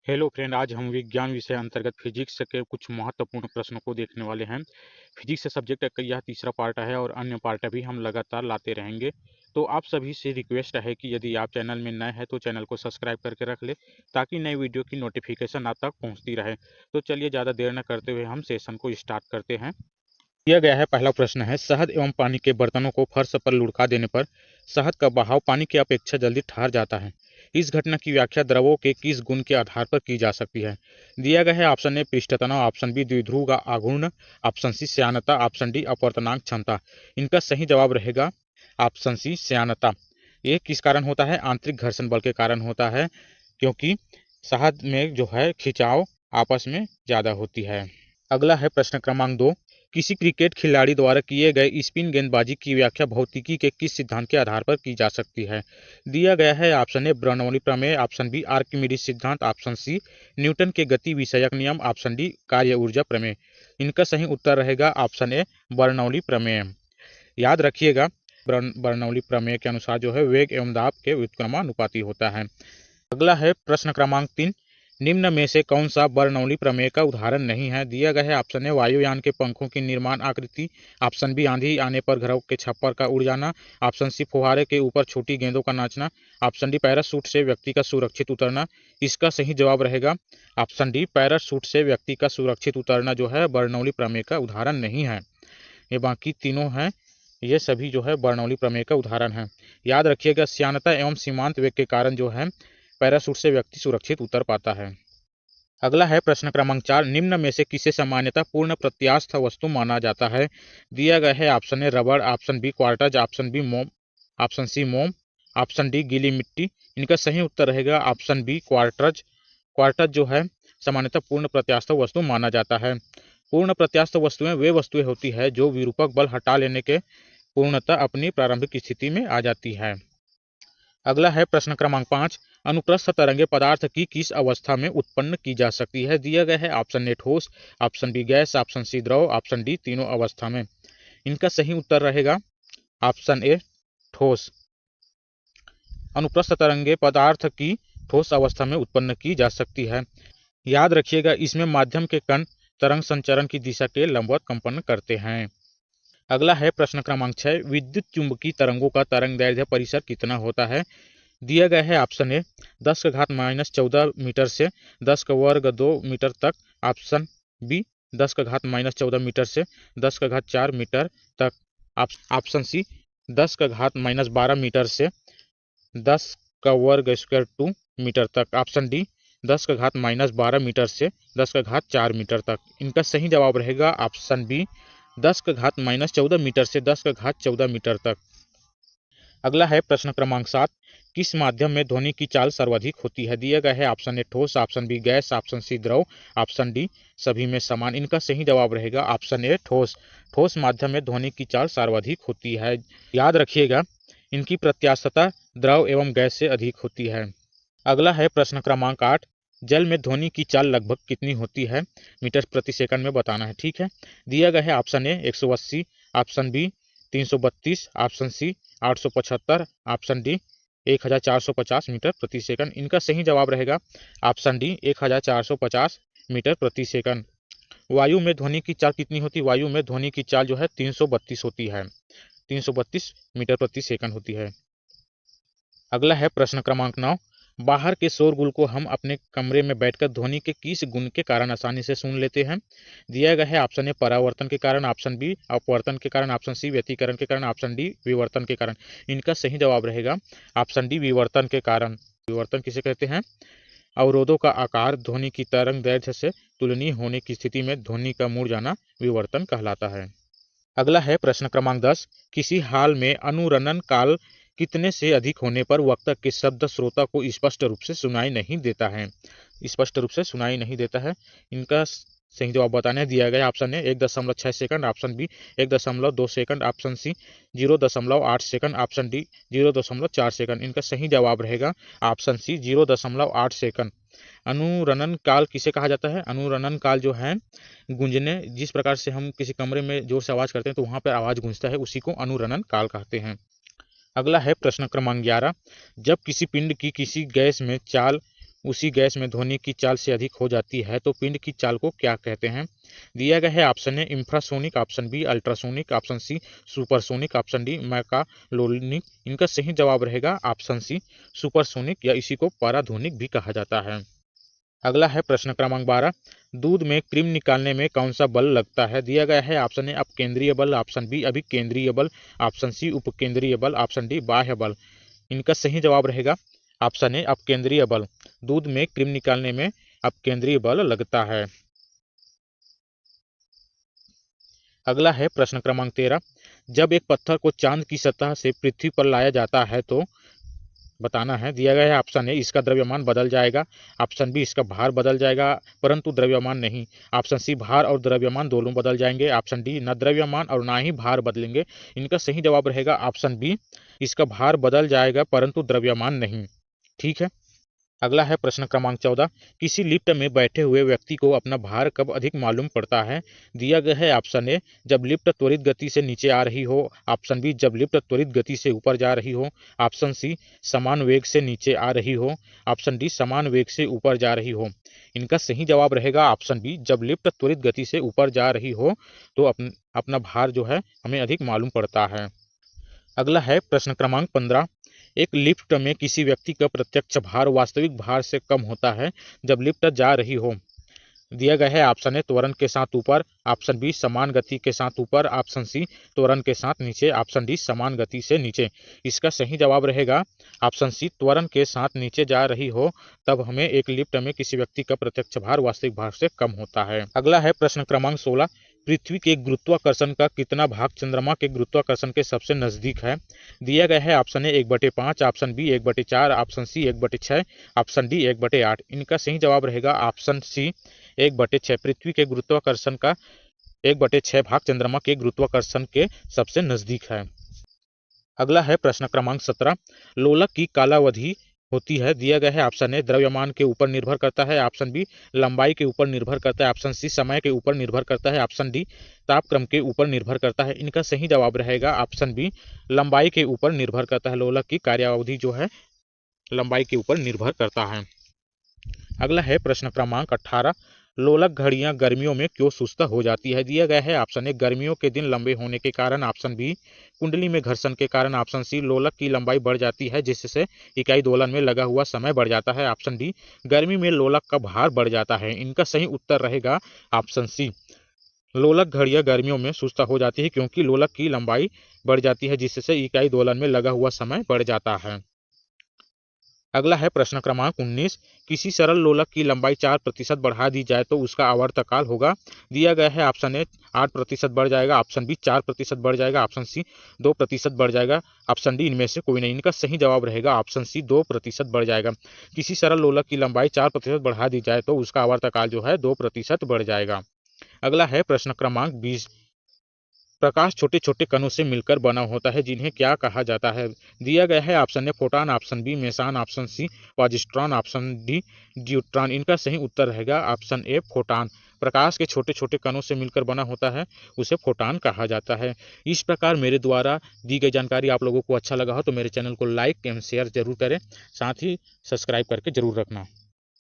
Hello friend, आज हम विज्ञान विषय अंतर्गत फिजिक्स के कुछ महत्वपूर्ण प्रश्नों को देखने वाले हैं। फिजिक्स सब्जेक्ट का यह तीसरा पार्ट है और अन्य पार्ट भी हम लगातार लाते रहेंगे। तो आप सभी से रिक्वेस्ट है कि यदि आप चैनल में नए हैं तो चैनल को सब्सक्राइब करके रख ले, ताकि नई वीडियो की नोटिफिकेशन आप तक पहुंचती रहे। तो चलिए ज़्यादा देर न करते हुए हम सेशन को स्टार्ट करते हैं। दिया गया है, पहला प्रश्न है, शहद एवं पानी के बर्तनों को फर्श पर लुढ़का देने पर शहद का बहाव पानी की अपेक्षा जल्दी ठहर जाता है। इस घटना की व्याख्या द्रवों के किस गुण के आधार पर की जा सकती है? दिया गया है, ऑप्शन ए पृष्ठ तनाव, ऑप्शन बी द्विध्रुव का आघूर्ण, ऑप्शन सी श्यानता, ऑप्शन डी अपवर्तनांक क्षमता। इनका सही जवाब रहेगा ऑप्शन सी श्यानता। ये किस कारण होता है? आंतरिक घर्षण बल के कारण होता है, क्योंकि शहद में जो है खिंचाव आपस में ज्यादा होती है। अगला है प्रश्न क्रमांक 2, किसी क्रिकेट खिलाड़ी द्वारा किए गए स्पिन गेंदबाजी की व्याख्या भौतिकी के किस सिद्धांत के आधार पर की जा सकती है? दिया गया है, ऑप्शन ए बर्नौली प्रमेय, ऑप्शन बी आर्किमिडीज सिद्धांत, ऑप्शन सी न्यूटन के गति विषयक नियम, ऑप्शन डी कार्य ऊर्जा प्रमेय। इनका सही उत्तर रहेगा ऑप्शन ए बर्नौली प्रमेय। याद रखिएगा, बर्नौली प्रमेय के अनुसार जो है वेग एवं दाब के व्युत्क्रमानुपाती होता है। अगला है प्रश्न क्रमांक 3, निम्न में से कौन सा बर्नौली प्रमेय का उदाहरण नहीं है? दिया गया है, ऑप्शन ए वायुयान के पंखों की निर्माण आकृति, ऑप्शन बी आंधी आने पर घरों के छप्पर का उड़ जाना, ऑप्शन सी फुहारे के ऊपर छोटी गेंदों का नाचना, ऑप्शन डी पैराशूट से व्यक्ति का सुरक्षित उतरना। इसका सही जवाब रहेगा ऑप्शन डी पैराशूट से व्यक्ति का सुरक्षित उतरना जो है बर्नौली प्रमेय का उदाहरण नहीं है। ये बाकी तीनों हैं, ये सभी जो है बर्नौली प्रमेय का उदाहरण है। याद रखिएगा, श्यानता एवं सीमांत वेग के कारण जो है पैराशूट से व्यक्ति सुरक्षित उतर पाता है। अगला है प्रश्न क्रमांक 4, निम्न में से किसे सामान्यतः पूर्ण प्रत्यास्थ वस्तु माना जाता है? दिया गया है, ऑप्शन ए रबड़, option B quartz, option B मोम, ऑप्शन सी मोम, ऑप्शन डी गीली मिट्टी। इनका सही उत्तर रहेगा ऑप्शन बी क्वार्टज। क्वार्टज जो है सामान्यतः पूर्ण प्रत्यास्थ वस्तु माना जाता है। पूर्ण प्रत्यास्थ वस्तुएं वे वस्तुएं होती है जो विरूपक बल हटा लेने के पूर्णतः अपनी प्रारंभिक स्थिति में आ जाती है। अगला है प्रश्न क्रमांक 5, अनुप्रस्थ तरंगे पदार्थ की किस अवस्था में उत्पन्न की जा सकती है? दिया गया है, ऑप्शन ए ठोस, option B gas, option C द्रव, ऑप्शन डी तीनों अवस्था में। इनका सही उत्तर रहेगा ऑप्शन ए ठोस। अनुप्रस्थ तरंगे पदार्थ की ठोस अवस्था में उत्पन्न की जा सकती है। याद रखिएगा, इसमें माध्यम के कण तरंग संचरण की दिशा के लंबवत कंपन करते हैं। अगला है प्रश्न क्रमांक 6, विद्युत चुंबकीय तरंगों का तरंग दैर्ध्य परिसर कितना होता है? दिया गया है, ऑप्शन ए 10⁻14 मीटर से 10⁻2 मीटर तक, ऑप्शन बी 10⁻14 मीटर से 10⁻4 मीटर तक, ऑप्शन सी 10⁻12 मीटर से 10^2 मीटर तक, ऑप्शन डी 10⁻12 मीटर से 10⁻4 मीटर तक। इनका सही जवाब रहेगा ऑप्शन बी 10⁻14 मीटर से 10⁻14 मीटर तक। अगला है प्रश्न क्रमांक 7, किस माध्यम में ध्वनि की चाल सर्वाधिक होती है? दिया गया है, ऑप्शन ए ठोस, option B gas, option C द्रव, ऑप्शन डी सभी में समान। इनका सही जवाब रहेगा ऑप्शन ए ठोस। ठोस माध्यम में ध्वनि की चाल सर्वाधिक होती है। याद रखिएगा, इनकी प्रत्यास्थता द्रव एवं गैस से अधिक होती है। अगला है प्रश्न क्रमांक 8, जल में ध्वनि की चाल लगभग कितनी होती है? मीटर प्रति सेकंड में बताना है, ठीक है। दिया गया है, option A 180, option B 332, option C 875, option D 1450 metre प्रति सेकंड। इनका सही जवाब रहेगा ऑप्शन डी 1450 मीटर प्रति सेकंड। वायु में ध्वनि की चाल कितनी होती है? वायु में ध्वनि की चाल जो है 332 होती है, 332 मीटर प्रति सेकंड होती है। अगला है प्रश्न क्रमांक 9, बाहर के शोरगुल को हम अपने कमरे में बैठकर ध्वनि के किस गुण के कारण आसानी से सुन लेते हैं? दिया गया है, ऑप्शन ए परावर्तन के कारण, ऑप्शन बी अपवर्तन के कारण, ऑप्शन सी व्यतिकरण के कारण, ऑप्शन डी विवर्तन के कारण। इनका सही जवाब रहेगा ऑप्शन डी विवर्तन के कारण। विवर्तन किसे कहते हैं? अवरोधों का आकार ध्वनि की तरंग दैर्ध्य से तुलनीय होने की स्थिति में ध्वनि का मुड़ जाना विवर्तन कहलाता है। अगला है प्रश्न क्रमांक 10, किसी हाल में अनुरणन काल कितने से अधिक होने पर वक्ता के शब्द श्रोता को स्पष्ट रूप से सुनाई नहीं देता है? स्पष्ट रूप से सुनाई नहीं देता है। इनका सही जवाब बताने दिया गया, option A 1.6 second, option B 1.2 second, option C 0.8 second, option D 0.4 second. इनका सही जवाब रहेगा ऑप्शन सी 0.8 सेकंड। अनुरणन काल किसे कहा जाता है? अनुरणन काल जो है गूंजने, जिस प्रकार से हम किसी कमरे में जोर से आवाज करते हैं तो वहां पर आवाज गूंजता है, उसी को अनुरणन काल कहते हैं। अगला है प्रश्न क्रमांक 11, जब किसी पिंड की किसी गैस में चाल उसी गैस में ध्वनि की चाल से अधिक हो जाती है तो पिंड की चाल को क्या कहते हैं? दिया गया है option A infrasonic, option B ultrasonic, option C supersonic, option D मैकालोनिक। इनका सही जवाब रहेगा ऑप्शन सी सुपरसोनिक, या इसी को पाराध्वनिक भी कहा जाता है। अगला है प्रश्न क्रमांक 12। दूध में क्रीम निकालने में कौन सा बल लगता है? दिया गया है ऑप्शन ए अपकेंद्रीय बल, ऑप्शन बी अभिकेंद्रीय बल, ऑप्शन सी उपकेंद्रीय बल, ऑप्शन डी बाह्य बल। इनका सही जवाब रहेगा ऑप्शन ए अपकेंद्रीय बल। दूध में क्रीम निकालने में अपकेंद्रीय बल लगता है। अगला है प्रश्न क्रमांक 13। जब एक पत्थर को चांद की सतह से पृथ्वी पर लाया जाता है तो बताना है। दिया गया है ऑप्शन ए इसका द्रव्यमान बदल जाएगा, ऑप्शन बी इसका भार बदल जाएगा परंतु द्रव्यमान नहीं, ऑप्शन सी भार और द्रव्यमान दोनों बदल जाएंगे, ऑप्शन डी न द्रव्यमान और ना ही भार बदलेंगे। इनका सही जवाब रहेगा ऑप्शन बी इसका भार बदल जाएगा परंतु द्रव्यमान नहीं। ठीक है। अगला है प्रश्न क्रमांक 14। किसी लिफ्ट में बैठे हुए व्यक्ति को अपना भार कब अधिक मालूम पड़ता है? दिया गया है ऑप्शन ए जब लिफ्ट त्वरित गति से नीचे आ रही हो, ऑप्शन बी जब लिफ्ट त्वरित गति से ऊपर जा रही हो, ऑप्शन सी समान वेग से नीचे आ रही हो, ऑप्शन डी समान वेग से ऊपर जा रही हो। इनका सही जवाब रहेगा ऑप्शन बी जब लिफ्ट त्वरित गति से ऊपर जा रही हो तो अपना भार जो है हमें अधिक मालूम पड़ता है। अगला है प्रश्न क्रमांक 15। एक लिफ्ट में किसी व्यक्ति का प्रत्यक्ष भार वास्तविक भार से कम होता है जब लिफ्ट जा रही हो। दिया गया है ऑप्शन ए त्वरण के साथ ऊपर, ऑप्शन बी समान गति के साथ ऊपर, ऑप्शन सी त्वरण के साथ नीचे, ऑप्शन डी समान गति से नीचे। इसका सही जवाब रहेगा ऑप्शन सी त्वरण के साथ नीचे जा रही हो तब हमें एक लिफ्ट में किसी व्यक्ति का प्रत्यक्ष भार वास्तविक भार से कम होता है। अगला है प्रश्न क्रमांक 16। पृथ्वी के गुरुत्वाकर्षण का कितना भाग चंद्रमा के गुरुत्वाकर्षण के सबसे नजदीक है? दिया गया है option A 1/5, option B 1/4, option C 1/6, option D 1/8। इनका सही जवाब रहेगा ऑप्शन सी 1/6। पृथ्वी के गुरुत्वाकर्षण का 1/6 भाग चंद्रमा के गुरुत्वाकर्षण के सबसे नजदीक है। अगला है प्रश्न क्रमांक 17। लोलक की कालावधि होती है। दिया गया है ऑप्शन ए द्रव्यमान के ऊपर निर्भर करता है, ऑप्शन बी लंबाई के ऊपर निर्भर करता है, ऑप्शन सी समय के ऊपर निर्भर करता है, ऑप्शन डी तापक्रम के ऊपर निर्भर करता है। इनका सही जवाब रहेगा ऑप्शन बी लंबाई के ऊपर निर्भर करता है। लोलक की कार्यावधि जो है लंबाई के ऊपर निर्भर करता है। अगला है प्रश्न क्रमांक 18। लोलक घड़ियां गर्मियों में क्यों सुस्त हो जाती है? दिया गया है ऑप्शन ए गर्मियों के दिन लंबे होने के कारण, ऑप्शन बी कुंडली में घर्षण के कारण, ऑप्शन सी लोलक की लंबाई बढ़ जाती है जिससे इकाई दोलन में लगा हुआ समय बढ़ जाता है, ऑप्शन डी गर्मी में लोलक का भार बढ़ जाता है। इनका सही उत्तर रहेगा ऑप्शन सी लोलक घड़ियां गर्मियों में सुस्त हो जाती है क्योंकि लोलक की लंबाई बढ़ जाती है जिससे इकाई दोलन में लगा हुआ समय बढ़ जाता है। अगला है प्रश्न क्रमांक 19। किसी सरल लोलक की लंबाई 4% बढ़ा दी जाए तो उसका आवर्तकाल होगा। दिया गया है ऑप्शन ए 8% बढ़ जाएगा, ऑप्शन बी 4% बढ़ जाएगा, ऑप्शन सी 2% बढ़ जाएगा, ऑप्शन डी इनमें से कोई नहीं। इनका सही जवाब रहेगा ऑप्शन सी 2% बढ़ जाएगा। किसी सरल लोलक की लंबाई 4% बढ़ा दी जाए तो उसका आवर्तकाल जो है 2% बढ़ जाएगा। अगला है प्रश्न क्रमांक 20। प्रकाश छोटे छोटे कणों से मिलकर बना होता है जिन्हें क्या कहा जाता है? दिया गया है option A photon, option B meson, option C positron, option D deuteron. इनका सही उत्तर रहेगा ऑप्शन ए फोटॉन। प्रकाश के छोटे छोटे कणों से मिलकर बना होता है उसे फोटॉन कहा जाता है। इस प्रकार मेरे द्वारा दी गई जानकारी आप लोगों को अच्छा लगा हो तो मेरे चैनल को लाइक एवं शेयर जरूर करें, साथ ही सब्सक्राइब करके जरूर रखना।